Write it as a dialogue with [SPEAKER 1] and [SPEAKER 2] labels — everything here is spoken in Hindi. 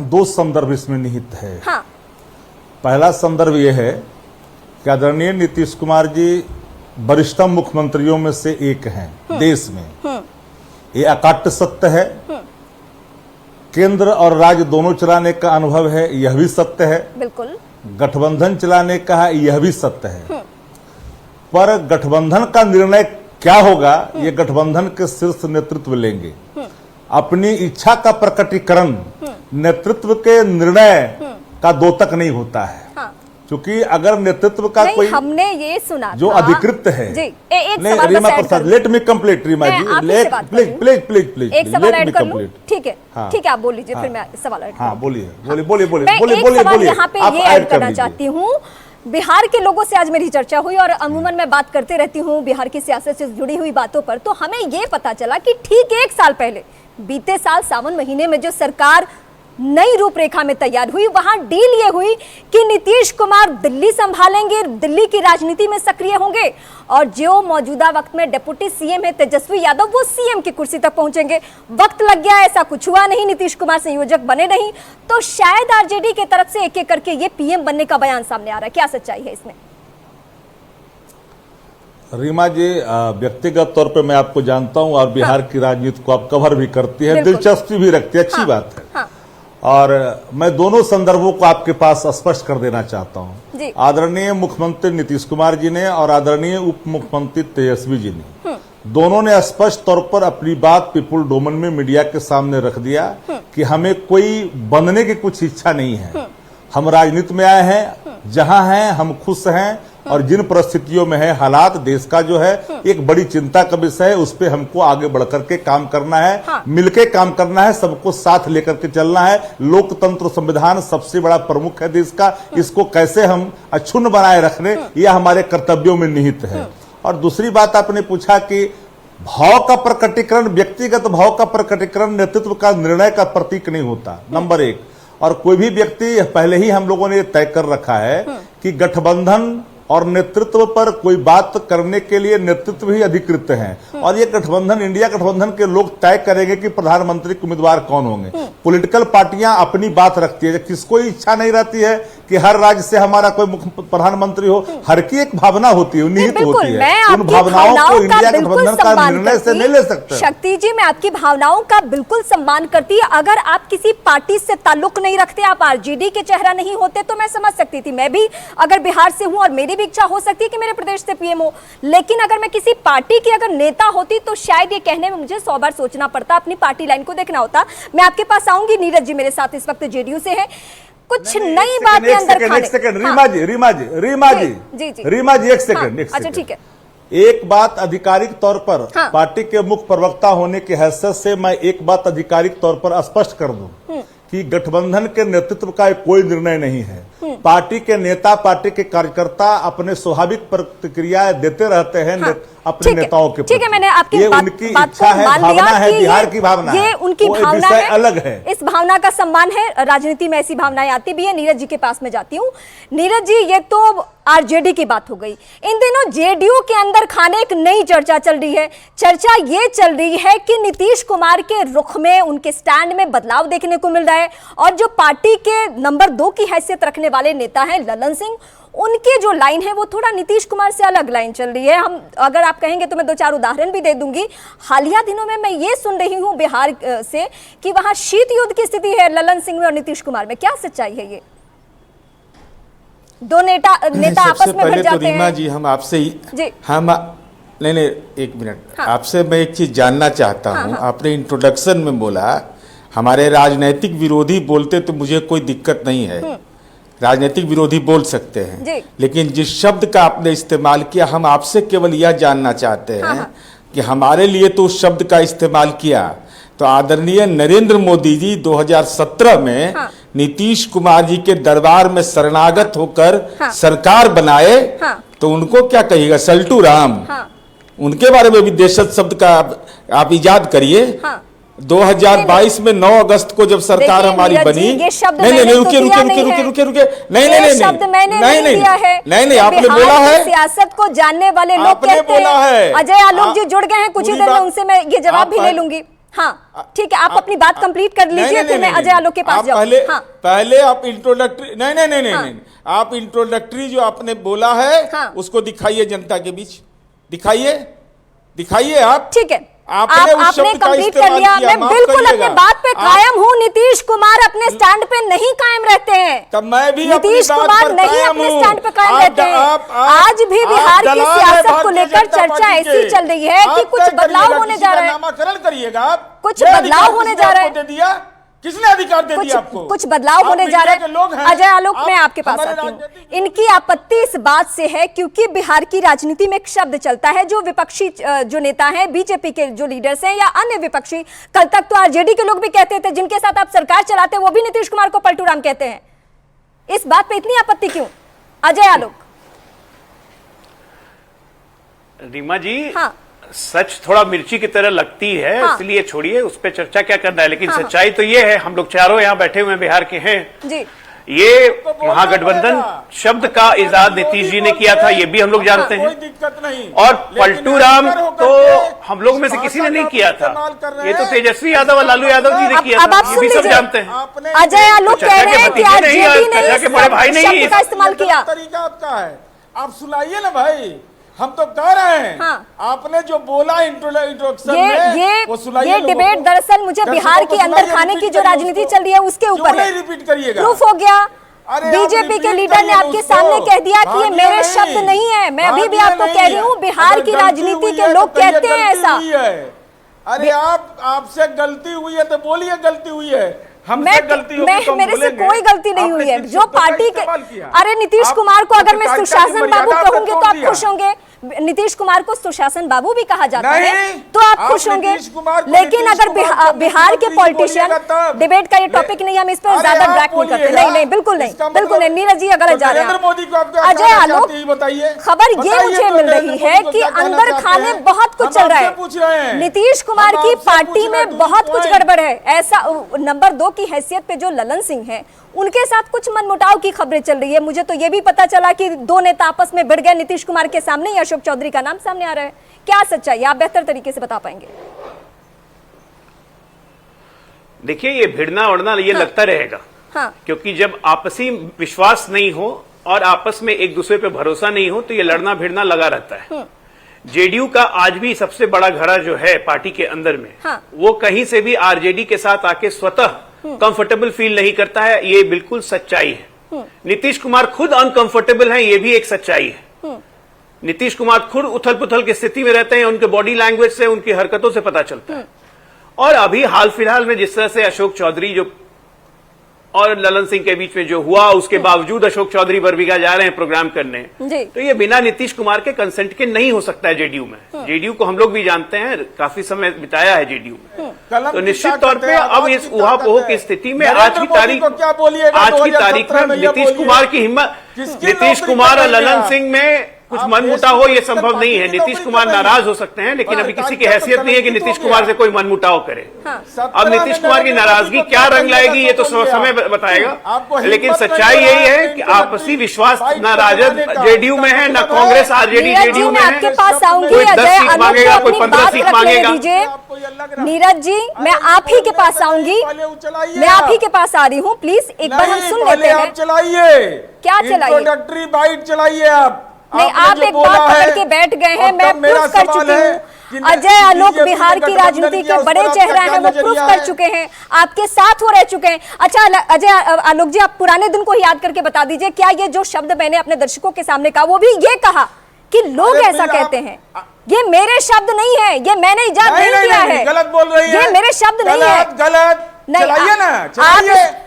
[SPEAKER 1] दो संदर्भ इसमें निहित है।
[SPEAKER 2] हाँ।
[SPEAKER 1] पहला संदर्भ यह है कि आदरणीय नीतीश कुमार जी वरिष्ठतम मुख्यमंत्रियों में से एक हैं देश में, ये अकाट्य सत्य है। केंद्र और राज्य दोनों चलाने का अनुभव है, यह भी सत्य है।
[SPEAKER 2] बिल्कुल।
[SPEAKER 1] गठबंधन चलाने का है, यह भी सत्य है। पर गठबंधन का निर्णय क्या होगा, ये गठबंधन के शीर्ष नेतृत्व लेंगे। अपनी इच्छा का प्रकटीकरण नेतृत्व के निर्णय का द्योतक नहीं होता है।
[SPEAKER 2] हाँ।
[SPEAKER 1] क्योंकि अगर नेतृत्व का कोई
[SPEAKER 2] हमने ये सुना
[SPEAKER 1] जो अधिकृत है
[SPEAKER 2] जी, एक
[SPEAKER 1] नहीं, Reema Prasad, let me complete. Reema ji, please please please please,
[SPEAKER 2] एक सवाल ऐड कर लूं? ठीक है,
[SPEAKER 1] हाँ।
[SPEAKER 2] ठीक है, आप बोल लीजिए, फिर मैं सवाल ऐड
[SPEAKER 1] हाँ, बोलिए बोलिए बोलिए बोलिए
[SPEAKER 2] मैं
[SPEAKER 1] बोलिए
[SPEAKER 2] एक
[SPEAKER 1] बोलिए
[SPEAKER 2] सवाल
[SPEAKER 1] बोलिए।
[SPEAKER 2] यहाँ पे ये ऐड करना चाहती हूँ। बिहार के लोगों से आज मेरी चर्चा हुई और अमूमन मैं बात करते रहती हूँ बिहार की सियासत से जुड़ी हुई बातों पर, तो हमें ये पता चला कि ठीक 1 साल पहले बीते साल सावन महीने में जो सरकार नई रूपरेखा में तैयार हुई, वहां डील ये हुई कि नीतीश कुमार दिल्ली संभालेंगे, दिल्ली की राजनीति में सक्रिय होंगे और जो मौजूदा वक्त में डिप्टी सीएम है तेजस्वी यादव, वो सीएम की कुर्सी तक पहुंचेंगे। वक्त लग गया, ऐसा कुछ हुआ नहीं, नीतीश कुमार संयोजक बने नहीं, तो शायद आरजेडी की तरफ से एक एक करके ये पीएम बनने का बयान सामने आ रहा है। क्या सच्चाई है इसमें?
[SPEAKER 1] रीमा जी, व्यक्तिगत तौर पे मैं आपको जानता हूं और बिहार की राजनीति को आप कवर भी करती है, दिलचस्पी भी रखती है, अच्छी बात है।
[SPEAKER 2] हाँ।
[SPEAKER 1] और मैं दोनों संदर्भों को आपके पास स्पष्ट कर देना चाहता हूं। आदरणीय मुख्यमंत्री नीतीश कुमार जी ने और आदरणीय उप मुख्यमंत्री तेजस्वी जी ने दोनों ने स्पष्ट तौर पर अपनी बात पीपुल डोमेन में मीडिया के सामने रख दिया कि हमें कोई बनने की कुछ इच्छा नहीं है। हम राजनीति में आए हैं, जहां हैं हम खुश हैं और जिन परिस्थितियों में है हालात देश का जो है एक बड़ी चिंता का विषय है, उस पर हमको आगे बढ़कर के काम करना है।
[SPEAKER 2] हाँ।
[SPEAKER 1] मिलके काम करना है, सबको साथ लेकर के चलना है। लोकतंत्र संविधान सबसे बड़ा प्रमुख है देश का, इसको कैसे हम अक्षुण्ण बनाए रखने, यह हमारे कर्तव्यों में निहित है। और दूसरी बात आपने पूछा कि भाव का प्रकटीकरण, व्यक्तिगत भाव का प्रकटीकरण नेतृत्व का निर्णय का प्रतीक नहीं होता, नंबर 1। और कोई भी व्यक्ति, पहले ही हम लोगों ने तय कर रखा है कि गठबंधन और नेतृत्व पर कोई बात करने के लिए नेतृत्व ही अधिकृत है और ये गठबंधन, इंडिया गठबंधन के लोग तय करेंगे कि प्रधानमंत्री के उम्मीदवार कौन होंगे। पॉलिटिकल पार्टियां अपनी बात रखती है, किसको इच्छा नहीं रहती है कि हर राज्य से हमारा कोई मुख्य प्रधानमंत्री हो। हर की एक भावना होती है, निहित होती है, उन भावनाओं को इंडिया गठबंधन का निर्णय से नहीं ले सकते।
[SPEAKER 2] शक्ति जी, मैं आपकी भावनाओं का बिल्कुल सम्मान करती है। अगर आप किसी पार्टी से ताल्लुक नहीं रखते, आप आरजेडी के चेहरा नहीं होते, तो मैं समझ सकती थी। मैं भी अगर बिहार से हूं और मेरी भी इच्छा हो सकती है कि मेरे प्रदेश से पीएम हो, लेकिन अगर मैं किसी पार्टी की अगर नेता होती तो शायद ये कहने में मुझे 100 बार सोचना पड़ता, अपनी पार्टी लाइन को देखना होता। मैं आपके पास आऊंगी, नीरज जी मेरे साथ इस वक्त जेडीयू से है, कुछ नई बातें अंदर खाने।
[SPEAKER 1] एक सेकंड, रीमा जी रीमा जी एक सेकंड।
[SPEAKER 2] अच्छा ठीक है।
[SPEAKER 1] एक बात आधिकारिक तौर पर, पार्टी के मुख्य प्रवक्ता होने की हैसियत से मैं एक बात आधिकारिक तौर पर स्पष्ट कर दूं कि गठबंधन के नेतृत्व का कोई निर्णय नहीं है। पार्टी के नेता, पार्टी के कार्यकर्ता अपने स्वाभाविक प्रतिक्रिया देते रहते हैं अपने नेताओं के प्रति।
[SPEAKER 2] ठीक है, मैंने आपकी
[SPEAKER 1] ये उनकी इच्छा है, भावना है, बिहार की भावना है,
[SPEAKER 2] ये उनकी भावना है,
[SPEAKER 1] अलग है।
[SPEAKER 2] इस भावना का सम्मान है। राजनीति में ऐसी भावनाएं आती भी है। नीरज जी के पास में जाती हूँ। नीरज जी, ये तो आरजेडी की बात हो गई। इन दिनों जेडीयू के अंदर खाने एक नई चर्चा चल रही है। चर्चा ये चल रही है कि नीतीश कुमार के रुख में, उनके स्टैंड में बदलाव देखने को मिल रहा है और जो पार्टी के नंबर 2 की हैसियत रखने वाले नेता हैं ललन सिंह, उनके जो लाइन है वो थोड़ा नीतीश कुमार से अलग लाइन चल रही है। हम अगर आप कहेंगे तो मैं 2-4 उदाहरण भी दे दूंगी। हालिया दिनों में मैं ये सुन रही हूं बिहार से कि वहां शीत युद्ध की स्थिति है ललन सिंह में और नीतीश कुमार में। क्या सच्चाई है? ये दो नेता आपस में भिड़ जाते हैं।
[SPEAKER 3] रीमा जी, हम आपसे ही हम नहीं एक मिनट, आपसे मैं एक चीज जानना चाहता हूं। आपने इंट्रोडक्शन में बोला हमारे राजनीतिक विरोधी बोलते तो मुझे कोई दिक्कत नहीं है, राजनीतिक विरोधी बोल सकते हैं, लेकिन जिस शब्द का आपने इस्तेमाल किया, हम आपसे केवल यह जानना चाहते हैं कि हमारे लिए तो उस शब्द का इस्तेमाल किया तो आदरणीय नरेंद्र मोदी जी 2017 में नीतीश कुमार जी के दरबार में शरणागत होकर सरकार बनाए, तो उनको क्या कहिएगा? सल्टू राम। उनके बारे में भी देशज शब्द का आप इजाद करिए। 2022 में 9 अगस्त को जब सरकार हमारी बनी, नहीं आपने बोला है,
[SPEAKER 2] सियासत को जानने वाले लोग कहते हैं। अजय आलोक जी जुड़ गए हैं कुछ ही देर में, उनसे मैं ये जवाब भी ले लूंगी। हाँ ठीक है, आप अपनी बात कंप्लीट कर लीजिए, फिर मैं अजय आलोक के पास जाऊंगी। हाँ
[SPEAKER 3] पहले आप इंट्रोडक्टरी नहीं, आप इंट्रोडक्टरी जो आपने बोला है उसको दिखाइए जनता के बीच, दिखाइए आप।
[SPEAKER 2] ठीक है,
[SPEAKER 3] आपने
[SPEAKER 2] कंप्लीट कर लिया। मैं बिल्कुल अपने बात पे कायम हूँ। नीतीश कुमार अपने स्टैंड पे नहीं कायम रहते हैं।
[SPEAKER 3] तब मैं भी
[SPEAKER 2] नीतीश कुमार नहीं अपने स्टैंड पे कायम रहते हैं। आज भी बिहार की सियासत को लेकर चर्चा ऐसी चल रही है कि कुछ बदलाव होने जा रहा है।
[SPEAKER 3] नामाकरण करिएगा आप,
[SPEAKER 2] कुछ बदलाव होने जा रहा है।
[SPEAKER 3] किसने अधिकार दे दिया आपको?
[SPEAKER 2] कुछ बदलाव होने जा रहे हैं। अजय आलोक, मैं आपके पास आती हूँ। इनकी आपत्ति इस बात से है क्योंकि बिहार की राजनीति में एक शब्द चलता है, जो विपक्षी जो नेता हैं, बीजेपी के जो लीडर्स हैं या अन्य विपक्षी, कल तक तो आरजेडी के लोग भी कहते थे, जिनके साथ आप सरकार चलाते हैं वो भी नीतीश कुमार को पलटू राम कहते हैं। इस बात पे इतनी आपत्ति क्यों, अजय आलोक?
[SPEAKER 4] रीमा जी,
[SPEAKER 2] हाँ,
[SPEAKER 4] सच थोड़ा मिर्ची की तरह लगती है,
[SPEAKER 2] हाँ,
[SPEAKER 4] इसलिए छोड़िए, उस पर चर्चा क्या करना है। लेकिन सच्चाई तो ये है, हम लोग चारों यहाँ बैठे हुए बिहार के हैं
[SPEAKER 2] जी।
[SPEAKER 4] ये महागठबंधन शब्द का इजाद नीतीश जी ने किया था, ये भी हम लोग जानते हैं।
[SPEAKER 3] कोई दिक्कत नहीं।
[SPEAKER 4] और पलटू राम तो हम लोग में से किसी ने नहीं किया था, ये तो तेजस्वी यादव और लालू यादव जी ने किया
[SPEAKER 2] अब आप
[SPEAKER 4] था, ये
[SPEAKER 2] सुन
[SPEAKER 4] भी सब
[SPEAKER 2] लीजिए।
[SPEAKER 4] जानते हैं।
[SPEAKER 2] अजय आलोक कह रहे हैं कि आरजेडी ने
[SPEAKER 4] के बड़े भाई नहीं
[SPEAKER 2] शब्द का इस्तेमाल किया।
[SPEAKER 3] तरीका आपका है, आप सुनाइए ना भाई, हम तो कह रहे हैं।
[SPEAKER 2] हाँ।
[SPEAKER 3] आपने जो बोला इंट्रोडक्शन में वो सुनाइए।
[SPEAKER 2] ये डिबेट दरअसल मुझे बिहार के अंदर खाने की जो राजनीति चल रही है उसके ऊपर है।
[SPEAKER 3] रिपीट करिएगा,
[SPEAKER 2] प्रूफ हो गया। बीजेपी के लीडर ने आपके सामने कह दिया कि ये मेरे शब्द नहीं है। मैं अभी भी आपको कह रही हूँ, बिहार की राजनीति के लोग कहते हैं ऐसा।
[SPEAKER 3] अरे आपसे गलती हुई है तो बोलिए गलती हुई है। हमसे गलती होगी तो हम
[SPEAKER 2] मेरे से
[SPEAKER 3] बोलेंगे।
[SPEAKER 2] कोई गलती नहीं हुई है। जो पार्टी के, अरे नीतीश कुमार को अगर मैं सुशासन बाबू कहूंगी तो आप खुश होंगे। नीतीश कुमार को सुशासन बाबू भी कहा जाता है तो आप खुश होंगे। लेकिन अगर बिहार के पॉलिटिशियन, डिबेट का ये टॉपिक नहीं, हम इस पर ज्यादा ड्रैग नहीं करते। नहीं, बिल्कुल नहीं, नीरज जी अगर जा रहे हैं। अजय आलोक, खबर ये मुझे मिल रही है कि अंदर खाने बहुत कुछ चल रहा है। नीतीश कुमार की पार्टी में बहुत कुछ गड़बड़ है। ऐसा नंबर 2 की हैसियत पे जो ललन सिंह है, उनके साथ कुछ मनमुटाव की खबरें चल रही है। मुझे तो ये भी पता चला कि 2 नेता आपस में भिड़ गए नीतीश कुमार के सामने, या अशोक चौधरी का नाम सामने आ रहा है। क्या सच्चाई, आप बेहतर तरीके से बता पाएंगे?
[SPEAKER 4] देखिए, ये भिड़ना उड़ना ये लगता रहेगा।
[SPEAKER 2] हाँ,
[SPEAKER 4] क्योंकि जब आपसी विश्वास नहीं हो और आपस में एक दूसरे पे भरोसा नहीं हो तो ये लड़ना भिड़ना लगा रहता है। जेडीयू का आज भी सबसे बड़ा घड़ा जो है पार्टी के अंदर में,
[SPEAKER 2] हाँ,
[SPEAKER 4] वो कहीं से भी आरजेडी के साथ आके स्वतः कंफर्टेबल फील नहीं करता है। ये बिल्कुल सच्चाई है। नीतीश कुमार खुद अनकंफर्टेबल हैं, ये भी एक सच्चाई है। नीतीश कुमार खुद उथल पुथल की स्थिति में रहते हैं, उनके बॉडी लैंग्वेज से, उनकी हरकतों से पता चलता है। और अभी हाल फिलहाल में जिस तरह से अशोक चौधरी जो और ललन सिंह के बीच में जो हुआ, उसके बावजूद अशोक चौधरी बरबीघा जा रहे हैं प्रोग्राम करने, तो ये बिना नीतीश कुमार के कंसेंट के नहीं हो सकता है जेडीयू में। जेडीयू को हम लोग भी जानते हैं, काफी समय बिताया है जेडीयू में। तो निश्चित तौर पे अब इस उहापोह की स्थिति में आज की तारीख में नीतीश कुमार की हिम्मत, नीतीश कुमार और ललन सिंह में कुछ मनमुटाव हो, ये संभव नहीं है। नीतीश कुमार नाराज हो सकते हैं, लेकिन अभी किसी की हैसियत नहीं है कि नीतीश कुमार से कोई मनमुटाव करे। अब नीतीश कुमार की नाराजगी क्या रंग लाएगी ये तो समय बताएगा। लेकिन सच्चाई यही है कि आपसी विश्वास न राजद जेडीयू में है, न कांग्रेस आरजेडी जेडीयू में है।
[SPEAKER 2] आपके पास आऊंगी,
[SPEAKER 4] कोई 10 सीट मांगेगा, कोई 15 सीट मांगेगा।
[SPEAKER 2] नीरज जी, मैं आप ही के पास आऊंगी, मैं आप ही के पास आ रही हूँ। प्लीज एक बार हम सुन लेते हैं।
[SPEAKER 3] चलाइए,
[SPEAKER 2] क्या चलाइए?
[SPEAKER 3] इंट्रोडक्टरी बाइट चलाइए आप।
[SPEAKER 2] नहीं, आप एक बात पकड़ के बैठ गए हैं, मैं प्रूफ कर चुकी हूँ। अजय आलोक बिहार की राजनीति के बड़े चेहरा हैं, वो प्रूफ कर चुके हैं, आपके साथ वो रह चुके हैं। अच्छा अजय आलोक जी, आप पुराने दिन को याद करके बता दीजिए, क्या ये जो शब्द मैंने अपने दर्शकों के सामने कहा, वो भी ये कहा कि लोग ऐसा कहते हैं, ये मेरे शब्द नहीं है, ये मैंने इजाद नहीं किया है,
[SPEAKER 3] गलत बोल रही है,
[SPEAKER 2] ये मेरे शब्द नहीं है।
[SPEAKER 3] गलत
[SPEAKER 2] नहीं,
[SPEAKER 3] चलाइए ना, चलाइए।